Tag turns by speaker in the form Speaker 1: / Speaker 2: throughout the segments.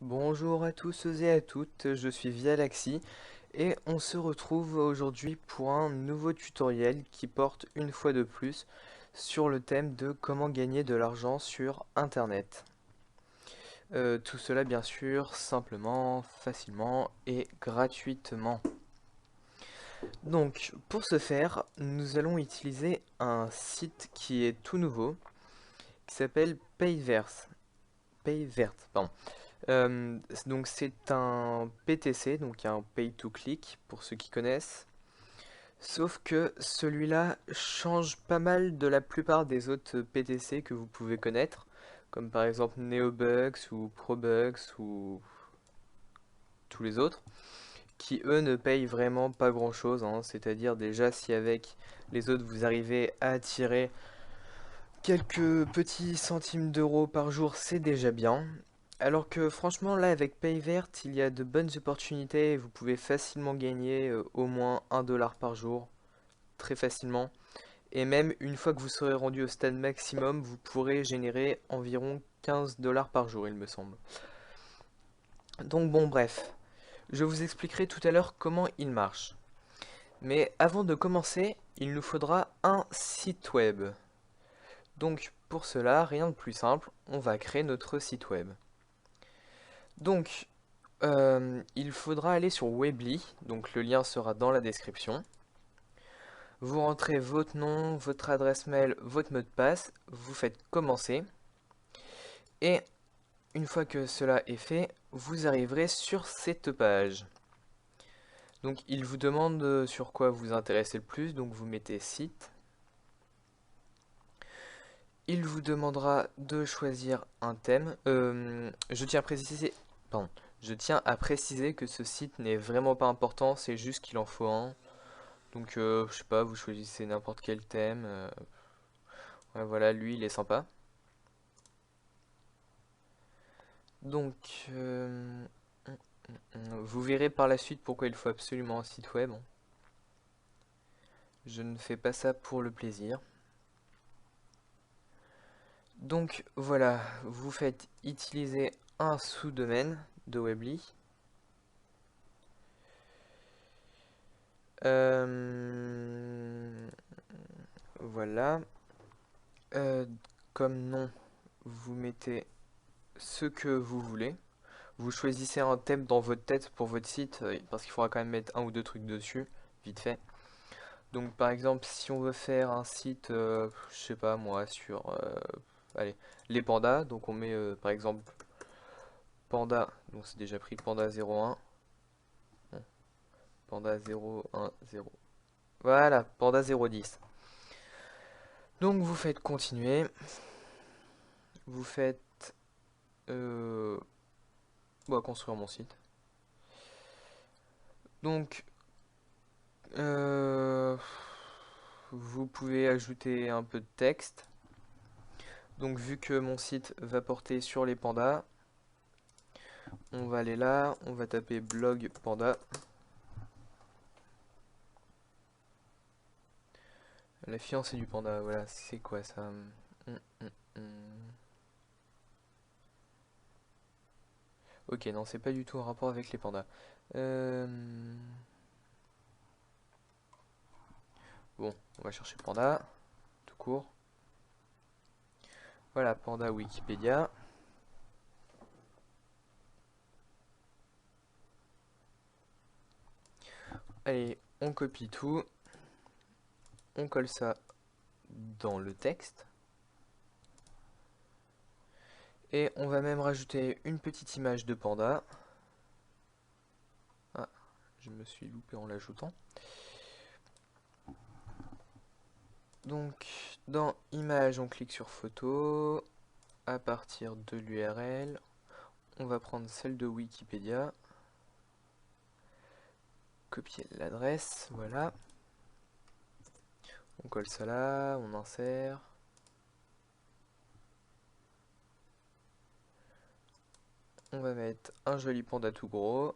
Speaker 1: Bonjour à tous et à toutes, je suis Vialaxy et on se retrouve aujourd'hui pour un nouveau tutoriel qui porte une fois de plus sur le thème de comment gagner de l'argent sur Internet. Tout cela bien sûr simplement, facilement et gratuitement. Donc pour ce faire, nous allons utiliser un site qui est tout nouveau qui s'appelle Payvert, pardon. Donc c'est un PTC, donc un Pay to Click pour ceux qui connaissent. Sauf que celui-là change pas mal de la plupart des autres PTC que vous pouvez connaître, comme par exemple NeoBucks ou ProBucks ou tous les autres, qui eux ne payent vraiment pas grand-chose, hein. C'est-à-dire déjà si avec les autres vous arrivez à attirer quelques petits centimes d'euros par jour, c'est déjà bien. Alors que franchement, là, avec Payvert, il y a de bonnes opportunités et vous pouvez facilement gagner au moins 1 dollar par jour, très facilement. Et même une fois que vous serez rendu au stade maximum, vous pourrez générer environ 15 dollars par jour, il me semble. Donc bon, bref, je vous expliquerai tout à l'heure comment il marche. Mais avant de commencer, il nous faudra un site web. Donc pour cela, rien de plus simple, on va créer notre site web. Donc il faudra aller sur Weebly, donc le lien sera dans la description. Vous rentrez votre nom, votre adresse mail, votre mot de passe, vous faites commencer. Et une fois que cela est fait, vous arriverez sur cette page. Donc il vous demande sur quoi vous intéressez le plus, donc vous mettez site. Il vous demandera de choisir un thème. Pardon, je tiens à préciser que ce site n'est vraiment pas important, c'est juste qu'il en faut un. Donc, je sais pas, vous choisissez n'importe quel thème. Ouais, voilà, lui, il est sympa. Donc, vous verrez par la suite pourquoi il faut absolument un site web. Je ne fais pas ça pour le plaisir. Donc, voilà, vous faites utiliser un sous-domaine de Weebly. Voilà. Euh, Comme nom, vous mettez ce que vous voulez. Vous choisissez un thème dans votre tête pour votre site, parce qu'il faudra quand même mettre un ou deux trucs dessus, vite fait. Donc par exemple, si on veut faire un site, je sais pas moi, sur allez, les pandas, donc on met par exemple panda, donc c'est déjà pris panda 01, bon, panda 010. Voilà, panda 010. Donc vous faites continuer, vous faites construire mon site. Donc euh, vous pouvez ajouter un peu de texte. Donc vu que mon site va porter sur les pandas, on va aller là, on va taper blog panda. La fiancée du panda, voilà, c'est quoi ça? Ok, non, c'est pas du tout en rapport avec les pandas. Euh, Bon, on va chercher panda, tout court. Voilà, panda Wikipédia. Allez, on copie tout. On colle ça dans le texte. Et on va même rajouter une petite image de panda. Ah, je me suis loupé en l'ajoutant. Donc, dans image, on clique sur photo. À partir de l'URL, on va prendre celle de Wikipédia. Copier l'adresse, voilà. On colle ça là, on insère. On va mettre un joli panda tout gros.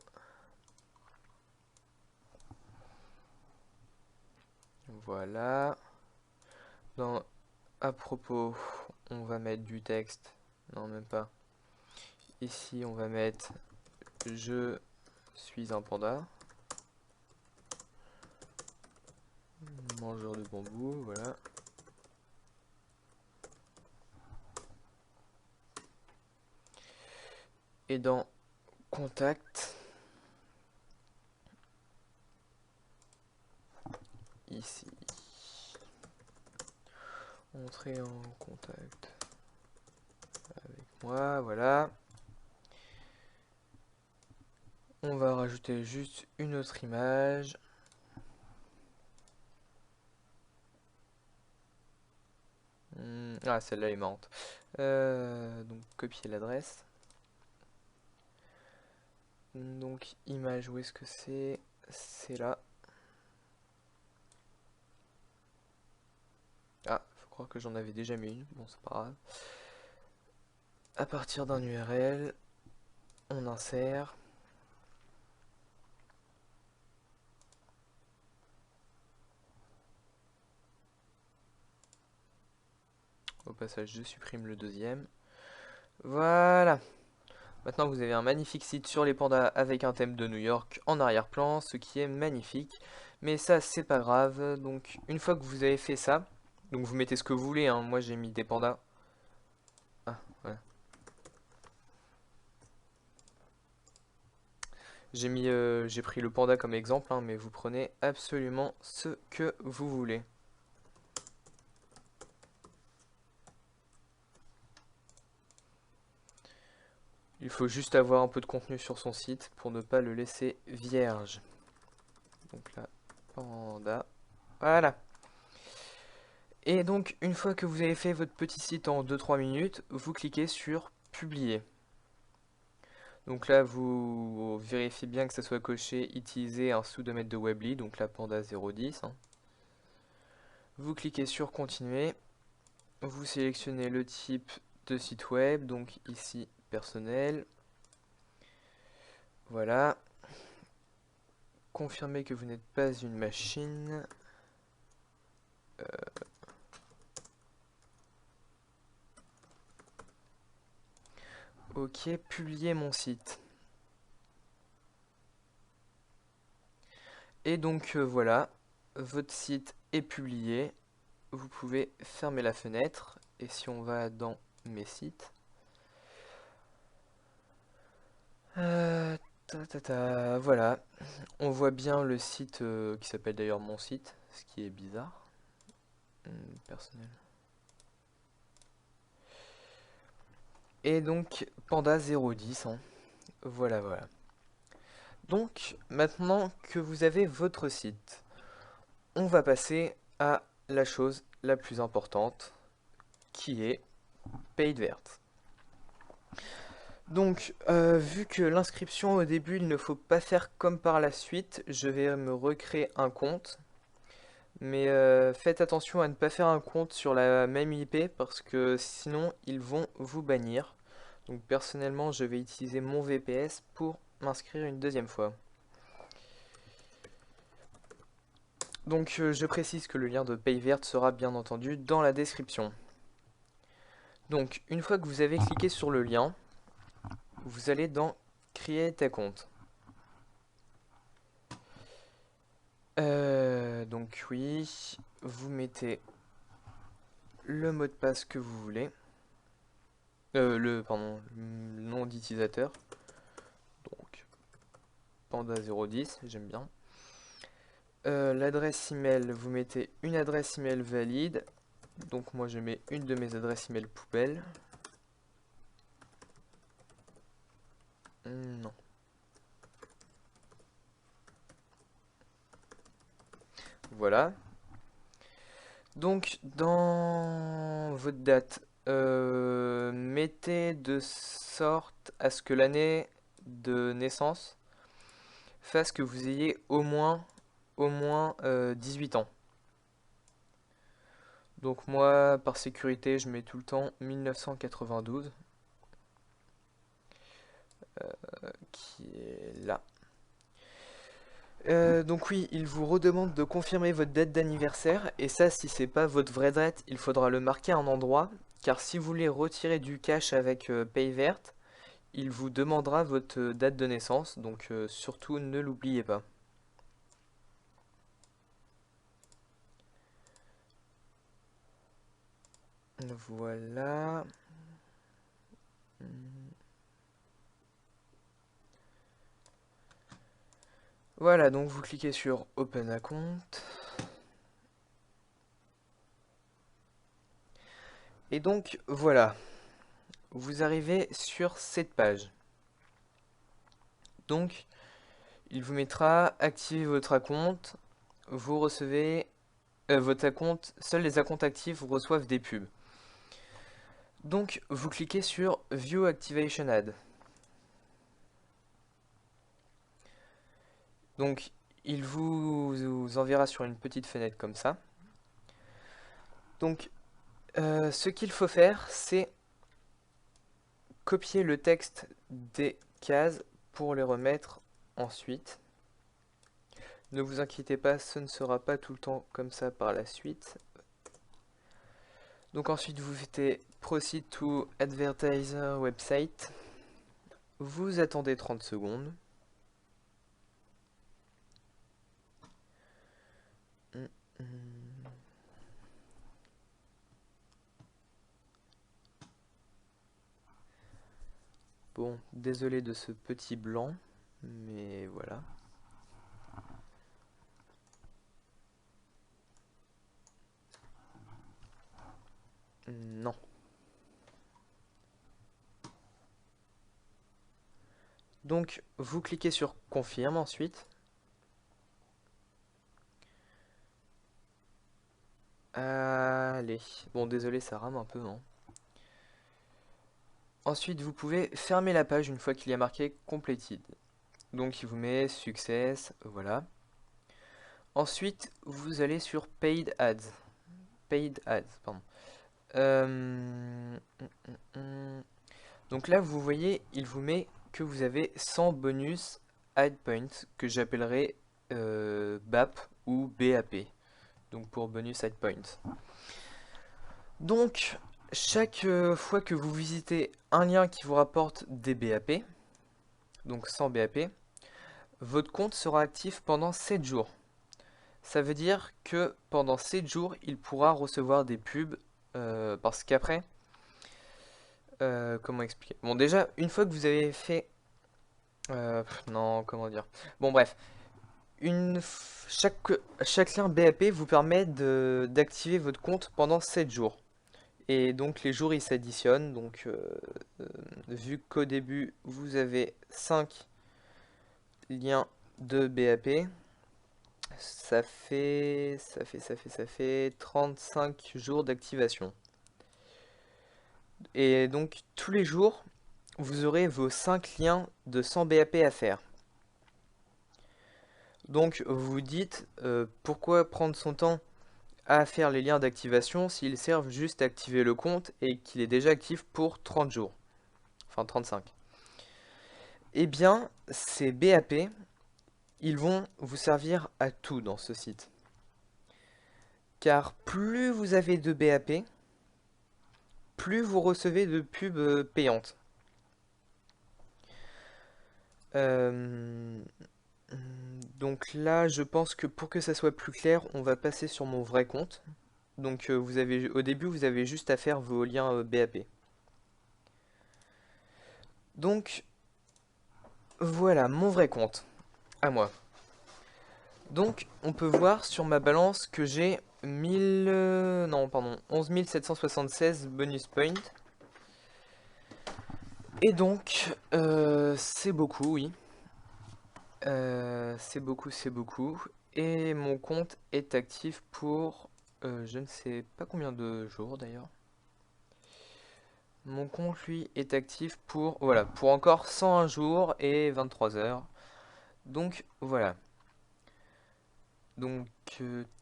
Speaker 1: Voilà. À propos, on va mettre du texte. Non, même pas. ici on va mettre je suis un panda. Mangeur de bambou, voilà. Et dans contact, ici, entrer en contact avec moi, voilà. On va rajouter juste une autre image. Ah, celle-là est marrante. Donc copier l'adresse. Donc image, où est-ce que c'est? C'est là. Ah, faut croire que j'en avais déjà mis une. Bon, c'est pas grave. À partir d'un URL, on insère. Au passage, je supprime le deuxième. Voilà. Maintenant, vous avez un magnifique site sur les pandas avec un thème de New York en arrière-plan, ce qui est magnifique. Mais ça, c'est pas grave. Donc, une fois que vous avez fait ça, donc vous mettez ce que vous voulez, hein. Moi, j'ai mis des pandas. Ah, voilà. J'ai pris le panda comme exemple, hein, mais vous prenez absolument ce que vous voulez. Il faut juste avoir un peu de contenu sur son site pour ne pas le laisser vierge. Donc là, panda. Voilà. Et donc, une fois que vous avez fait votre petit site en 2-3 minutes, vous cliquez sur publier. Donc là, vous vérifiez bien que ça soit coché, utiliser un sous-domaine de Weebly, donc la panda 010. Hein. Vous cliquez sur continuer. Vous sélectionnez le type de site web, donc ici personnel. Voilà. Confirmez que vous n'êtes pas une machine. Ok, publier mon site. Et donc voilà, votre site est publié. Vous pouvez fermer la fenêtre. Et si on va dans mes sites, voilà, on voit bien le site qui s'appelle d'ailleurs mon site, ce qui est bizarre. Personnel. Et donc panda 010, hein. Voilà, voilà. Donc maintenant que vous avez votre site, on va passer à la chose la plus importante, qui est PaidVert. Donc, vu que l'inscription au début, il ne faut pas faire comme par la suite, je vais me recréer un compte. Mais faites attention à ne pas faire un compte sur la même IP parce que sinon, ils vont vous bannir. Donc personnellement, je vais utiliser mon VPS pour m'inscrire une deuxième fois. Donc je précise que le lien de PayVert sera bien entendu dans la description. Donc une fois que vous avez cliqué sur le lien, vous allez dans Create a compte. Donc oui, vous mettez le mot de passe que vous voulez. Le nom d'utilisateur. Donc panda 010, j'aime bien. L'adresse email, vous mettez une adresse email valide. Donc moi je mets une de mes adresses email poubelle. Non. Voilà. Donc dans votre date, mettez de sorte à ce que l'année de naissance fasse que vous ayez au moins 18 ans. Donc moi, par sécurité, je mets tout le temps 1992, qui est là. Donc oui, il vous redemande de confirmer votre date d'anniversaire, et ça, si c'est pas votre vraie date, il faudra le marquer à un endroit, car si vous voulez retirer du cash avec PayVert, il vous demandera votre date de naissance, donc surtout ne l'oubliez pas. Voilà. Voilà, donc vous cliquez sur Open Account. Et donc voilà, vous arrivez sur cette page. Donc il vous mettra activer votre compte. Vous recevez votre compte, seuls les comptes actifs reçoivent des pubs. Donc vous cliquez sur View Activation Ad. Donc il vous enverra sur une petite fenêtre comme ça. Donc ce qu'il faut faire, c'est copier le texte des cases pour les remettre ensuite. Ne vous inquiétez pas, ce ne sera pas tout le temps comme ça par la suite. Donc ensuite vous faites Proceed to Advertiser Website. Vous attendez 30 secondes. Bon, désolé de ce petit blanc, mais voilà. Non. Donc, vous cliquez sur Confirme ensuite. Allez. Bon, désolé, ça rame un peu, hein. Ensuite, vous pouvez fermer la page une fois qu'il y a marqué Completed. Donc, il vous met Success, voilà. Ensuite, vous allez sur Paid Ads. Paid Ads, pardon. Donc là, vous voyez, il vous met que vous avez 100 bonus Ad Points, que j'appellerai BAP ou BAP. Donc pour bonus Ad Points. Donc, chaque fois que vous visitez un lien qui vous rapporte des BAP, donc 100 BAP, votre compte sera actif pendant 7 jours. Ça veut dire que pendant 7 jours, il pourra recevoir des pubs parce qu'après, comment expliquer? Bon, déjà, une fois que vous avez fait... non, comment dire? Bon, bref. Chaque lien BAP vous permet d'activer votre compte pendant 7 jours. Et donc, les jours, ils s'additionnent. Donc, vu qu'au début, vous avez 5 liens de BAP, ça fait 35 jours d'activation. Et donc, tous les jours, vous aurez vos 5 liens de 100 BAP à faire. Donc vous vous dites pourquoi prendre son temps à faire les liens d'activation s'ils servent juste à activer le compte et qu'il est déjà actif pour 30 jours. Enfin 35. Eh bien, ces BAP, ils vont vous servir à tout dans ce site. Car plus vous avez de BAP, plus vous recevez de pubs payantes. Donc là, je pense que pour que ça soit plus clair, on va passer sur mon vrai compte. Donc au début, vous avez juste à faire vos liens BAP. Donc voilà mon vrai compte, à moi. Donc on peut voir sur ma balance que j'ai 11 776 bonus points. Et donc c'est beaucoup, oui. C'est beaucoup, c'est beaucoup. Et mon compte est actif pour je ne sais pas combien de jours d'ailleurs. Mon compte, lui, est actif pour, voilà, pour encore 101 jours et 23 heures. Donc, voilà. Donc,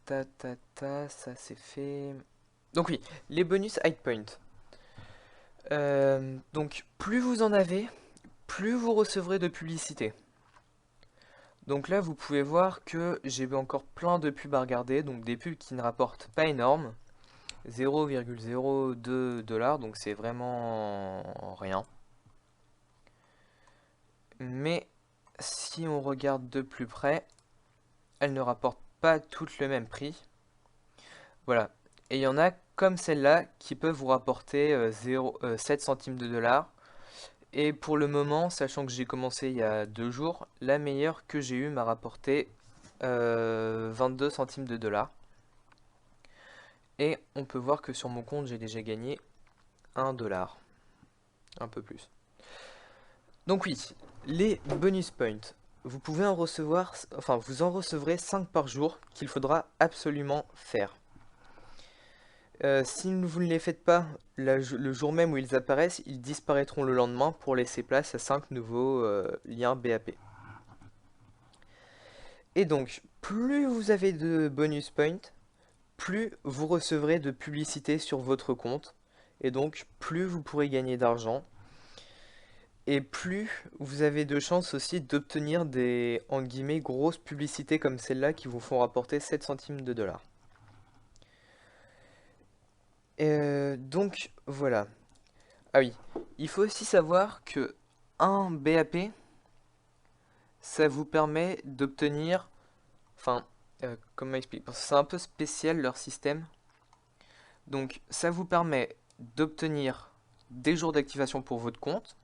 Speaker 1: ça c'est fait. Donc oui, les bonus high point. Donc, plus vous en avez, plus vous recevrez de publicité. Donc là, vous pouvez voir que j'ai encore plein de pubs à regarder. Donc, des pubs qui ne rapportent pas énorme. 0,02 $, donc c'est vraiment rien. Mais si on regarde de plus près, elles ne rapportent pas toutes le même prix. Voilà. Et il y en a comme celle-là qui peuvent vous rapporter 7 centimes de dollars. Et pour le moment, sachant que j'ai commencé il y a 2 jours, la meilleure que j'ai eue m'a rapporté 22 centimes de dollars. Et on peut voir que sur mon compte, j'ai déjà gagné 1 dollar. Un peu plus. Donc oui, les bonus points. Vous pouvez en recevoir, enfin vous en recevrez 5 par jour qu'il faudra absolument faire. Si vous ne les faites pas le jour même où ils apparaissent, ils disparaîtront le lendemain pour laisser place à 5 nouveaux liens BAP. Et donc, plus vous avez de bonus points, plus vous recevrez de publicité sur votre compte. Et donc, plus vous pourrez gagner d'argent. Et plus vous avez de chances aussi d'obtenir des, en guillemets, grosses publicités comme celle-là qui vous font rapporter 7 centimes de dollars. Donc, voilà. Ah oui, il faut aussi savoir que un BAP, ça vous permet d'obtenir, enfin, comment expliquer? Parce que c'est un peu spécial leur système. Donc, ça vous permet d'obtenir des jours d'activation pour votre compte,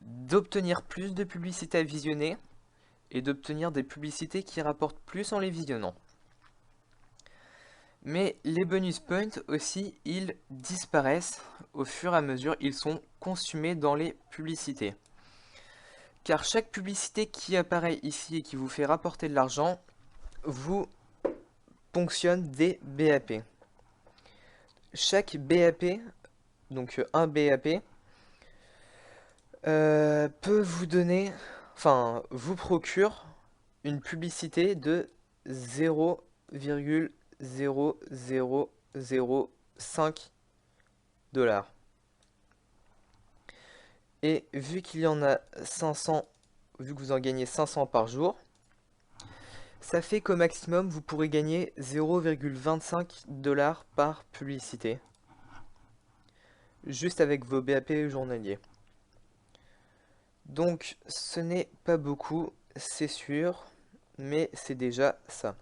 Speaker 1: d'obtenir plus de publicités à visionner et d'obtenir des publicités qui rapportent plus en les visionnant. Mais les bonus points aussi, ils disparaissent au fur et à mesure, ils sont consumés dans les publicités. Car chaque publicité qui apparaît ici et qui vous fait rapporter de l'argent, vous ponctionne des BAP. Chaque BAP, donc un BAP, peut vous donner, enfin, vous procure une publicité de 0,0005 dollars. Et vu qu'il y en a 500, vu que vous en gagnez 500 par jour, ça fait qu'au maximum vous pourrez gagner 0,25 dollars par publicité. Juste avec vos BAP journaliers. Donc ce n'est pas beaucoup, c'est sûr, mais c'est déjà ça.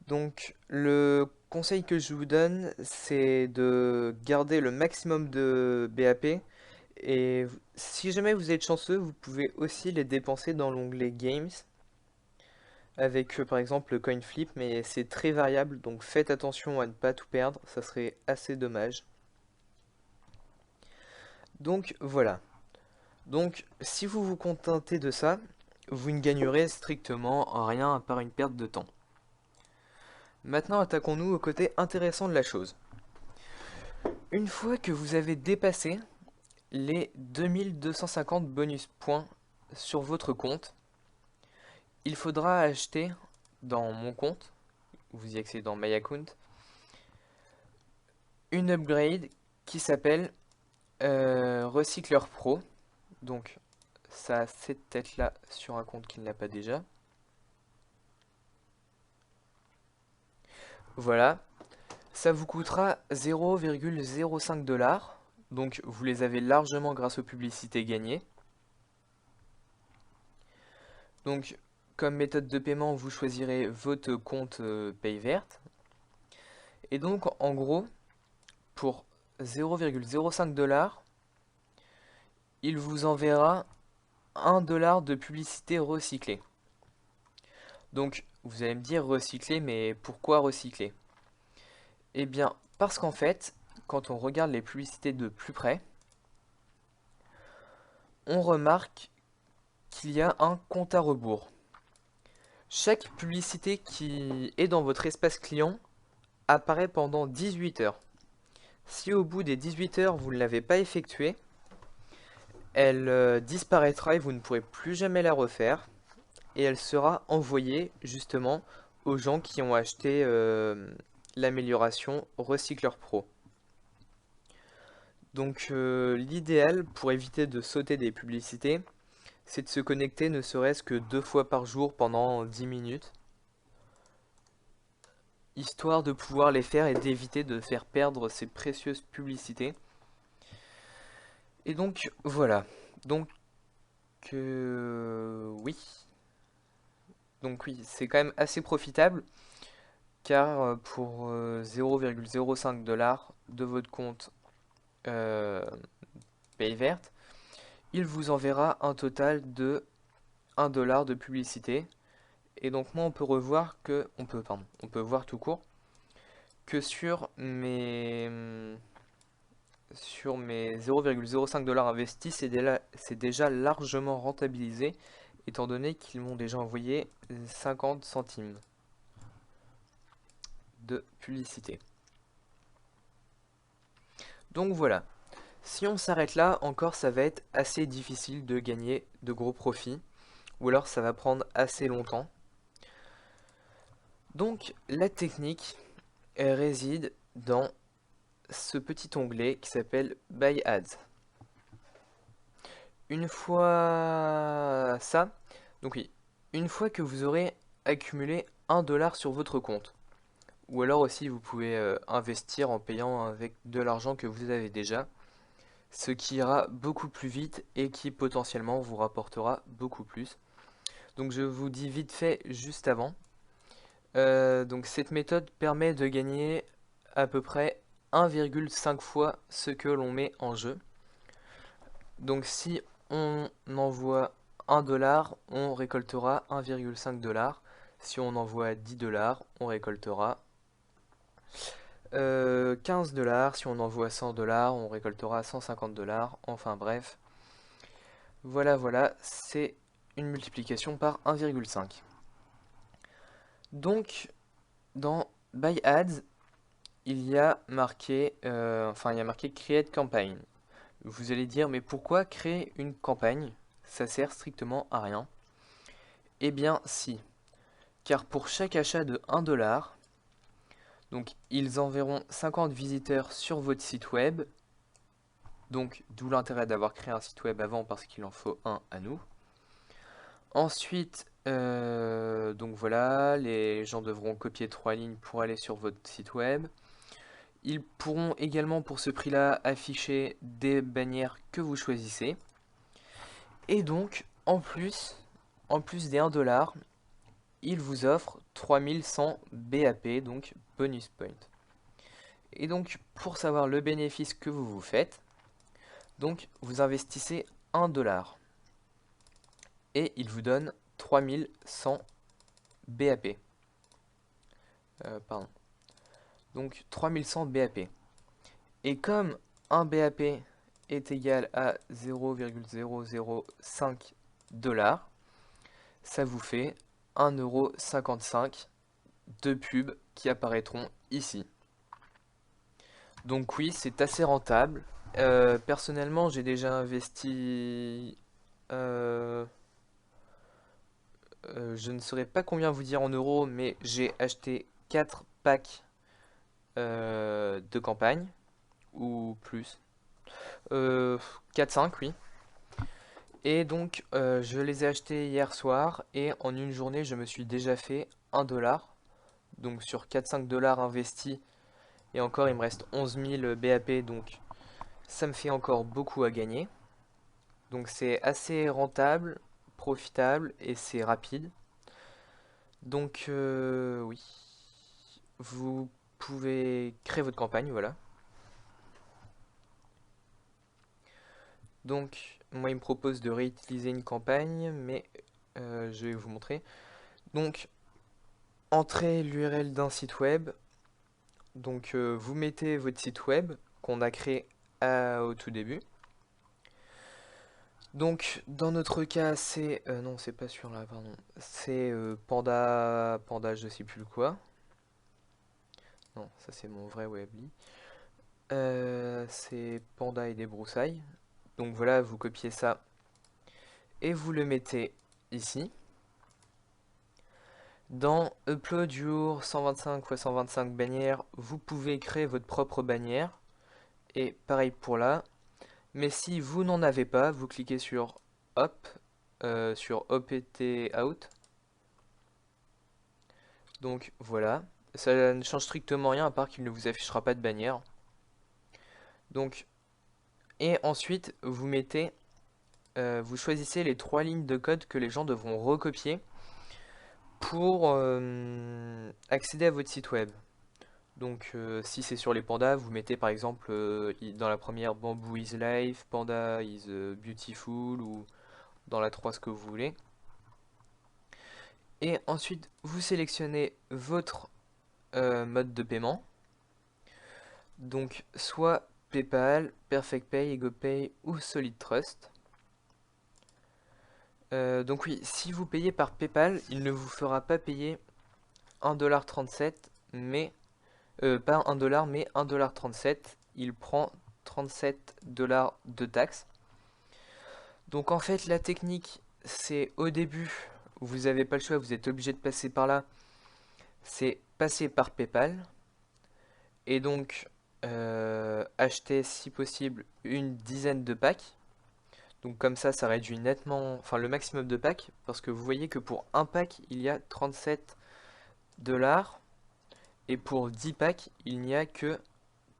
Speaker 1: Donc le conseil que je vous donne, c'est de garder le maximum de BAP. Et si jamais vous êtes chanceux, vous pouvez aussi les dépenser dans l'onglet Games. Avec par exemple le coin flip, mais c'est très variable, donc faites attention à ne pas tout perdre, ça serait assez dommage. Donc voilà. Donc si vous vous contentez de ça, vous ne gagnerez strictement rien à part une perte de temps. Maintenant attaquons-nous au côté intéressant de la chose. Une fois que vous avez dépassé les 2250 bonus points sur votre compte, il faudra acheter dans mon compte, vous y accédez dans My Account, une upgrade qui s'appelle Recycleur Pro. Donc ça a cette tête là sur un compte qui ne l'a pas déjà. Voilà, ça vous coûtera 0,05 dollars. Donc vous les avez largement grâce aux publicités gagnées. Donc comme méthode de paiement, vous choisirez votre compte paye verte. Et donc en gros, pour 0,05 dollars, il vous enverra 1 dollar de publicité recyclée. Donc vous allez me dire recycler, mais pourquoi recycler? Eh bien parce qu'en fait, quand on regarde les publicités de plus près, on remarque qu'il y a un compte à rebours. Chaque publicité qui est dans votre espace client apparaît pendant 18 heures. Si au bout des 18 heures vous ne l'avez pas effectuée, elle disparaîtra et vous ne pourrez plus jamais la refaire. Et elle sera envoyée justement aux gens qui ont acheté l'amélioration Recycleur Pro. Donc l'idéal pour éviter de sauter des publicités, c'est de se connecter ne serait-ce que 2 fois par jour pendant 10 minutes. Histoire de pouvoir les faire et d'éviter de faire perdre ces précieuses publicités. Et donc voilà. Donc oui. Donc oui, c'est quand même assez profitable car pour 0,05 $ de votre compte euh, paye verte, il vous enverra un total de 1 $ de publicité. Et donc moi on peut revoir que on peut voir tout court que sur mes 0,05 $ investis, c'est déjà largement rentabilisé étant donné qu'ils m'ont déjà envoyé 50 centimes de publicité. Donc voilà. Si on s'arrête là, encore ça va être assez difficile de gagner de gros profits, ou alors ça va prendre assez longtemps. Donc la technique, elle réside dans ce petit onglet qui s'appelle Buy Ads. Une fois ça, donc oui, une fois que vous aurez accumulé 1 $ sur votre compte, ou alors aussi vous pouvez investir en payant avec de l'argent que vous avez déjà, ce qui ira beaucoup plus vite et qui potentiellement vous rapportera beaucoup plus. Donc je vous dis vite fait juste avant. Donc cette méthode permet de gagner à peu près 1,5 fois ce que l'on met en jeu. Donc si on envoie 1 $, on récoltera 1,5 $. Si on envoie 10 $, on récoltera 15 $. Si on envoie 100 $, on récoltera 150 $. Enfin bref, voilà, c'est une multiplication par 1,5. Donc, dans Buy Ads, il y a marqué, il y a marqué Create Campaign. Vous allez dire, mais pourquoi créer une campagne? Ça sert strictement à rien. Eh bien, si. Car pour chaque achat de 1 $, donc ils enverront 50 visiteurs sur votre site web. Donc, d'où l'intérêt d'avoir créé un site web avant parce qu'il en faut un à nous. Ensuite, donc voilà, les gens devront copier 3 lignes pour aller sur votre site web. Ils pourront également pour ce prix-là afficher des bannières que vous choisissez. Et donc, en plus des 1 $, ils vous offrent 3100 BAP, donc bonus point. Et donc, pour savoir le bénéfice que vous vous faites, donc vous investissez 1 $ et il vous donne 3100 BAP. Pardon. Donc 3100 BAP. Et comme un BAP est égal à 0,005 $, ça vous fait 1,55 € de pubs qui apparaîtront ici. Donc oui, c'est assez rentable. Personnellement, j'ai déjà investi... je ne saurais pas combien vous dire en euros, mais j'ai acheté 4 packs de campagne, ou plus. 4-5, oui. Et donc, je les ai achetés hier soir, et en une journée, je me suis déjà fait 1 $. Donc sur 4-5 $ investis, et encore, il me reste 11 000 BAP, donc ça me fait encore beaucoup à gagner. Donc c'est assez rentable, profitable, et c'est rapide. Donc oui, vous pouvez créer votre campagne, voilà. Donc moi il me propose de réutiliser une campagne, mais je vais vous montrer. Donc entrez l'URL d'un site web. Donc vous mettez votre site web qu'on a créé au tout début. Donc dans notre cas c'est non c'est pas sur là pardon c'est panda je sais plus quoi. Non ça c'est mon vrai Weebly. C'est panda et des broussailles. Donc voilà, vous copiez ça et vous le mettez ici. Dans Upload Your 125 x 125 bannières, vous pouvez créer votre propre bannière. Et pareil pour là. Mais si vous n'en avez pas, vous cliquez sur Hop, sur OPT Out. Donc voilà. Ça ne change strictement rien à part qu'il ne vous affichera pas de bannière. Donc Et ensuite, vous choisissez les 3 lignes de code que les gens devront recopier pour accéder à votre site web. Donc si c'est sur les pandas, vous mettez par exemple dans la première Bamboo is life, Panda is beautiful, ou dans la 3 ce que vous voulez. Et ensuite, vous sélectionnez votre mode de paiement. Donc soit PayPal, PerfectPay, EgoPay ou Solid Trust. Donc oui, si vous payez par PayPal, il ne vous fera pas payer 1,37$, mais pas 1$, mais 1,37$. Il prend 37$ de taxes. Donc en fait, la technique, c'est au début, vous n'avez pas le choix, vous êtes obligé de passer par là. C'est passer par PayPal. Et donc, acheter si possible une dizaine de packs. Donc comme ça réduit nettement, enfin le maximum de packs, parce que vous voyez que pour un pack, il y a 37$, et pour 10 packs, il n'y a que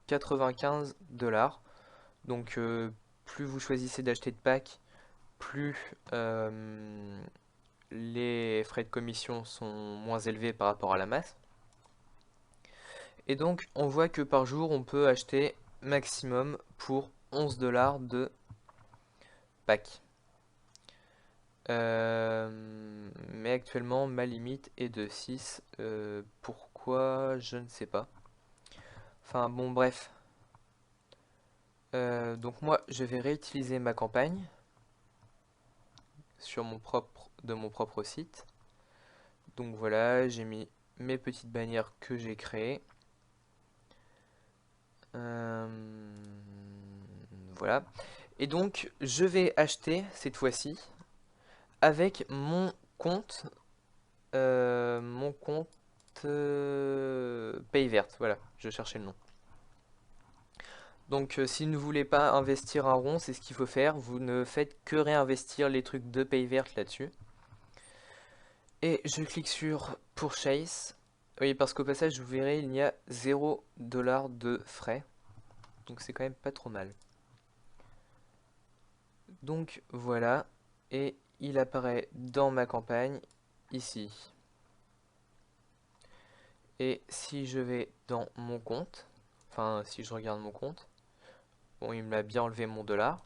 Speaker 1: 95$. Donc plus vous choisissez d'acheter de packs, plus les frais de commission sont moins élevés par rapport à la masse. Et donc on voit que par jour, on peut acheter maximum pour 11$ de pack. Mais actuellement, ma limite est de 6. Pourquoi? Je ne sais pas. Enfin bon, bref. Donc moi, je vais réutiliser ma campagne sur de mon propre site. Donc voilà, j'ai mis mes petites bannières que j'ai créées. Voilà. Et donc, je vais acheter cette fois-ci avec mon compte Payvert. Voilà, je cherchais le nom. Donc si vous ne voulez pas investir un rond, c'est ce qu'il faut faire. Vous ne faites que réinvestir les trucs de Payvert là-dessus. Et je clique sur Purchase. Oui, parce qu'au passage, vous verrez, il y a 0$ de frais. Donc c'est quand même pas trop mal. Donc voilà. Et il apparaît dans ma campagne, ici. Et si je vais dans mon compte, enfin si je regarde mon compte, bon, il m'a bien enlevé mon dollar.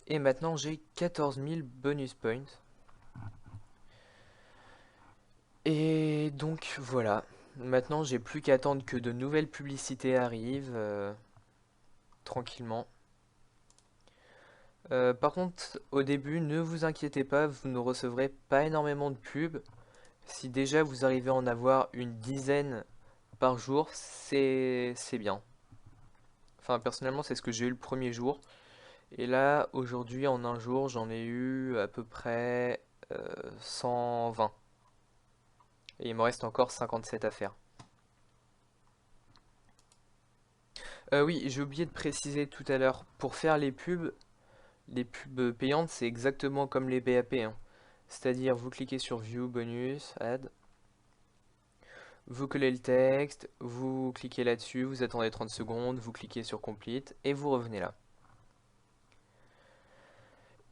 Speaker 1: Et maintenant j'ai 14 000 bonus points. Et donc voilà. Maintenant j'ai plus qu'à attendre que de nouvelles publicités arrivent tranquillement. Par contre, au début, ne vous inquiétez pas, vous ne recevrez pas énormément de pubs. Si déjà vous arrivez à en avoir une dizaine par jour, c'est bien. Enfin, personnellement, c'est ce que j'ai eu le premier jour. Et là, aujourd'hui, en un jour, j'en ai eu à peu près 120. Et il me reste encore 57 à faire. Oui, j'ai oublié de préciser tout à l'heure, pour faire les pubs payantes, c'est exactement comme les BAP, hein. C'est-à-dire, vous cliquez sur View, Bonus, Add, vous collez le texte, vous cliquez là-dessus, vous attendez 30 secondes, vous cliquez sur Complete, et vous revenez là.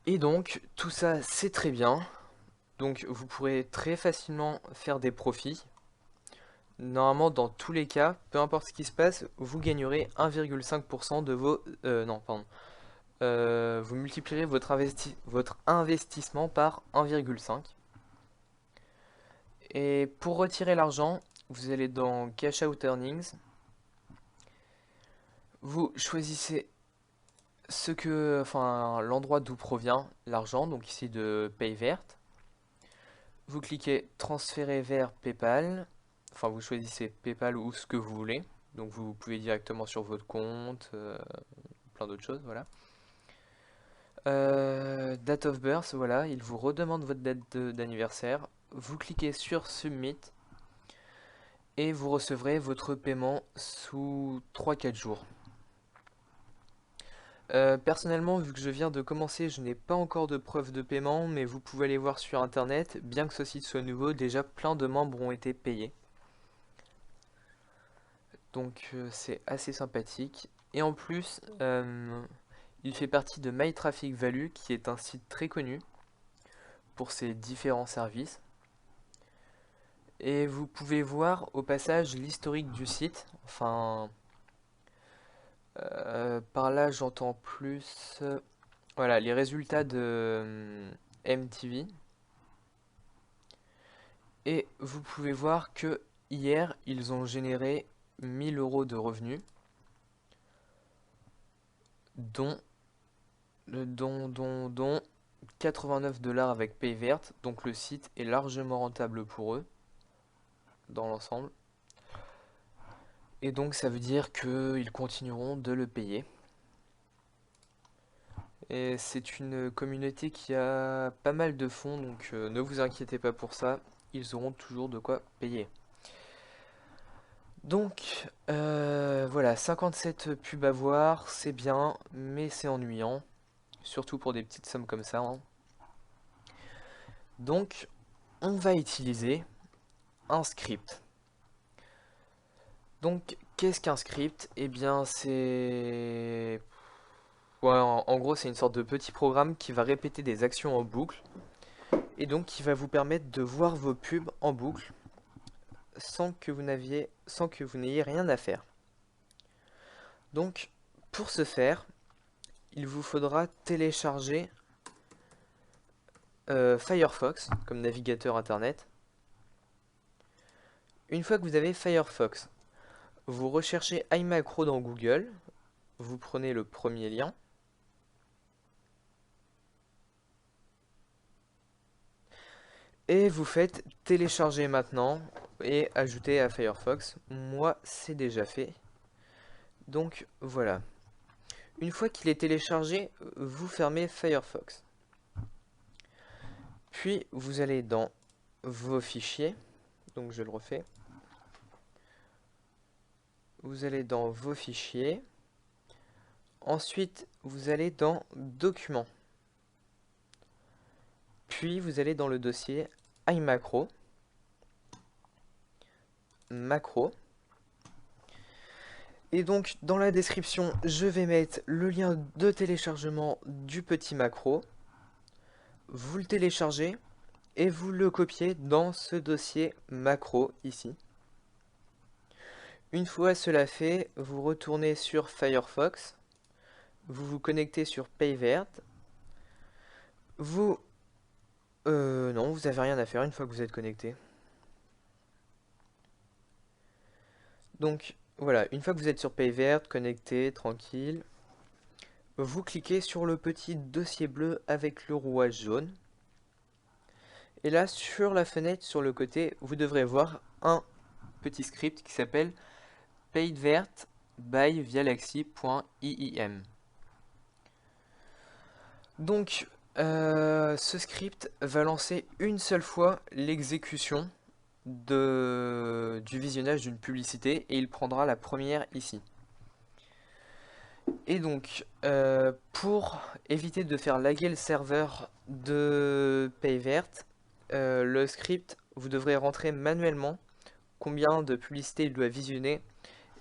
Speaker 1: Et donc, tout ça, c'est très bien. Donc, vous pourrez très facilement faire des profits. Normalement, dans tous les cas, peu importe ce qui se passe, vous gagnerez 1,5% de vos... non, pardon. Vous multiplierez votre investissement par 1,5. Et pour retirer l'argent, vous allez dans Cash Out Earnings. Vous choisissez l'endroit d'où provient l'argent, donc ici de Payvert. Vous cliquez transférer vers PayPal. Enfin, vous choisissez PayPal ou ce que vous voulez. Donc vous pouvez directement sur votre compte, plein d'autres choses, voilà. Date of birth, voilà, il vous redemande votre date d'anniversaire. Vous cliquez sur Submit et vous recevrez votre paiement sous 3-4 jours. Personnellement, vu que je viens de commencer, je n'ai pas encore de preuve de paiement, mais vous pouvez aller voir sur internet. Bien que ce site soit nouveau, déjà plein de membres ont été payés. Donc c'est assez sympathique. Et en plus, Il fait partie de My Traffic Value, qui est un site très connu pour ses différents services. Et vous pouvez voir au passage l'historique du site. Enfin, par là j'entends plus, voilà, les résultats de MTV. Et vous pouvez voir que hier ils ont généré 1000 euros de revenus, dont, dont 89 dollars avec PayVert. Donc le site est largement rentable pour eux dans l'ensemble. Et donc ça veut dire qu'ils continueront de le payer. Et c'est une communauté qui a pas mal de fonds, donc ne vous inquiétez pas pour ça, ils auront toujours de quoi payer. Donc voilà, 57 pubs à voir, c'est bien, mais c'est ennuyant, surtout pour des petites sommes comme ça, hein. Donc on va utiliser un script. Donc qu'est-ce qu'un script? Eh bien c'est... Ouais, en gros c'est une sorte de petit programme qui va répéter des actions en boucle et donc qui va vous permettre de voir vos pubs en boucle sans que vous n'ayez rien à faire. Donc pour ce faire, il vous faudra télécharger Firefox comme navigateur internet. Une fois que vous avez Firefox, vous recherchez iMacro dans Google, vous prenez le premier lien, et vous faites télécharger maintenant et ajouter à Firefox. Moi, c'est déjà fait. Donc voilà. Une fois qu'il est téléchargé, vous fermez Firefox. Puis vous allez dans vos fichiers. Donc je le refais. Vous allez dans vos fichiers. Ensuite, vous allez dans Documents. Puis vous allez dans le dossier iMacro. Macro. Et donc dans la description, je vais mettre le lien de téléchargement du petit macro. Vous le téléchargez et vous le copiez dans ce dossier macro ici. Une fois cela fait, vous retournez sur Firefox, vous vous connectez sur PayVert. Vous... non, vous n'avez rien à faire une fois que vous êtes connecté. Donc voilà, une fois que vous êtes sur PayVert, connecté, tranquille, vous cliquez sur le petit dossier bleu avec le rouage jaune. Et là, sur la fenêtre, sur le côté, vous devrez voir un petit script qui s'appelle PayVert by Vialaxy.iim. Donc, ce script va lancer une seule fois l'exécution du visionnage d'une publicité et il prendra la première ici. Et donc, pour éviter de faire laguer le serveur de PayVert, le script, vous devrez rentrer manuellement combien de publicités il doit visionner.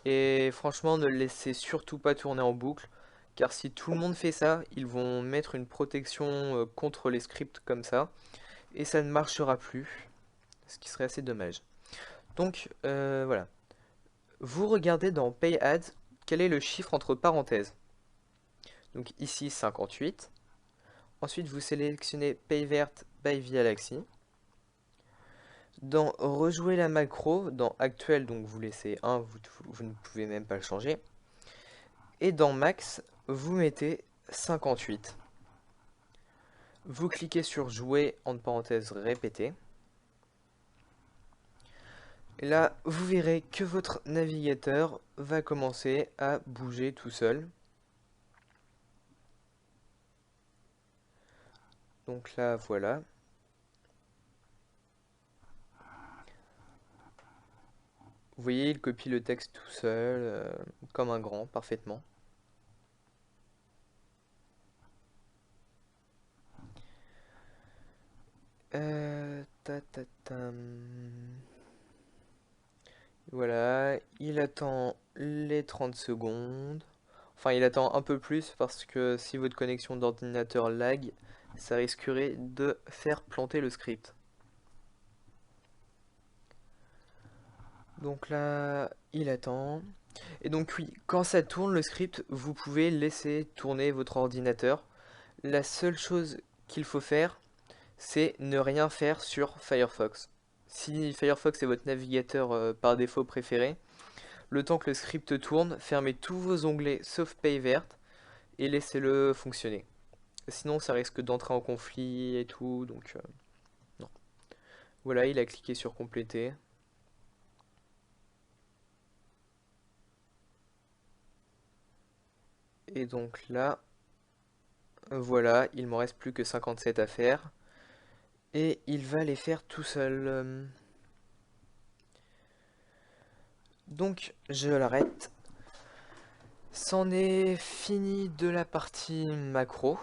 Speaker 1: Et franchement, ne le laissez surtout pas tourner en boucle, car si tout le monde fait ça, ils vont mettre une protection contre les scripts comme ça, et ça ne marchera plus, ce qui serait assez dommage. Donc voilà, vous regardez dans Pay Ads, quel est le chiffre entre parenthèses. Donc ici 58. Ensuite vous sélectionnez PayVert by Vialaxy. Dans rejouer la macro, dans actuel, donc vous laissez 1, vous ne pouvez même pas le changer. Et dans max, vous mettez 58. Vous cliquez sur jouer, entre parenthèses répéter. Et là, vous verrez que votre navigateur va commencer à bouger tout seul. Donc là, voilà. Vous voyez, il copie le texte tout seul, comme un grand, parfaitement. Voilà, il attend les 30 secondes. Enfin, il attend un peu plus parce que si votre connexion d'ordinateur lag, ça risquerait de faire planter le script. Donc là, il attend. Et donc oui, quand ça tourne le script, vous pouvez laisser tourner votre ordinateur. La seule chose qu'il faut faire, c'est ne rien faire sur Firefox. Si Firefox est votre navigateur par défaut préféré, le temps que le script tourne, fermez tous vos onglets sauf Paye verte et laissez-le fonctionner. Sinon, ça risque d'entrer en conflit et tout, donc non. Voilà, il a cliqué sur compléter. Et donc là, voilà, il m'en reste plus que 57 à faire. Et il va les faire tout seul. Donc, je l'arrête. C'en est fini de la partie macro,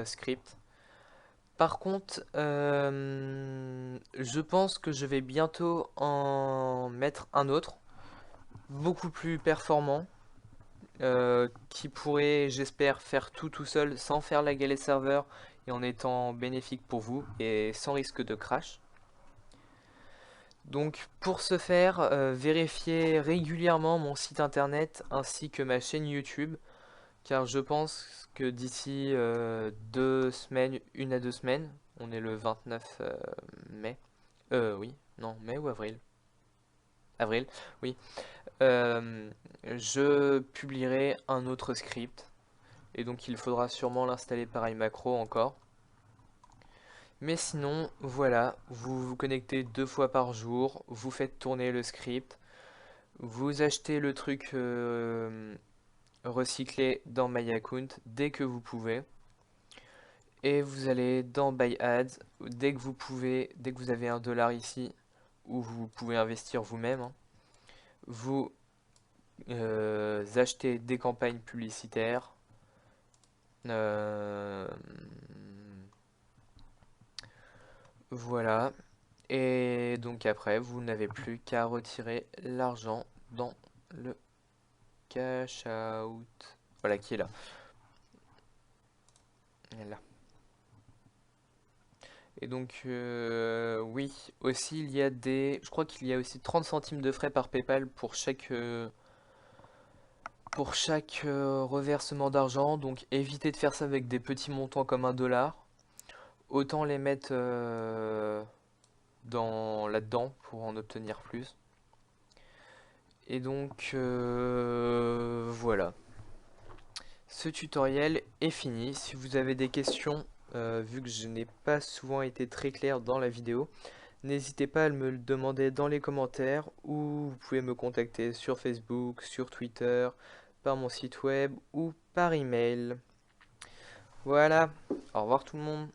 Speaker 1: script. Par contre, je pense que je vais bientôt en mettre un autre, beaucoup plus performant, qui pourrait, j'espère, faire tout seul sans faire la galette serveur et en étant bénéfique pour vous et sans risque de crash. Donc pour ce faire, vérifiez régulièrement mon site internet ainsi que ma chaîne YouTube, car je pense que d'ici 2 semaines, 1 à 2 semaines, on est le 29 mai, oui, non, mai ou avril? Avril, oui. Euh, je publierai un autre script, et donc il faudra sûrement l'installer par iMacro encore. Mais sinon, voilà, vous vous connectez 2 fois par jour, vous faites tourner le script, vous achetez le truc recyclé dans MyAccount dès que vous pouvez. Et vous allez dans Buy Ads dès que vous pouvez, dès que vous avez $1 ici, où vous pouvez investir vous-même, hein. Vous achetez des campagnes publicitaires. euh, voilà. Et donc après, vous n'avez plus qu'à retirer l'argent dans le cash out. Voilà qui est là. Là. Et donc, oui, aussi il y a je crois qu'il y a aussi 30 centimes de frais par PayPal pour chaque reversement d'argent. Donc évitez de faire ça avec des petits montants comme $1. Autant les mettre là-dedans pour en obtenir plus. Et donc, voilà. Ce tutoriel est fini. Si vous avez des questions, vu que je n'ai pas souvent été très clair dans la vidéo, n'hésitez pas à me le demander dans les commentaires ou vous pouvez me contacter sur Facebook, sur Twitter, par mon site web ou par email. Voilà, au revoir tout le monde.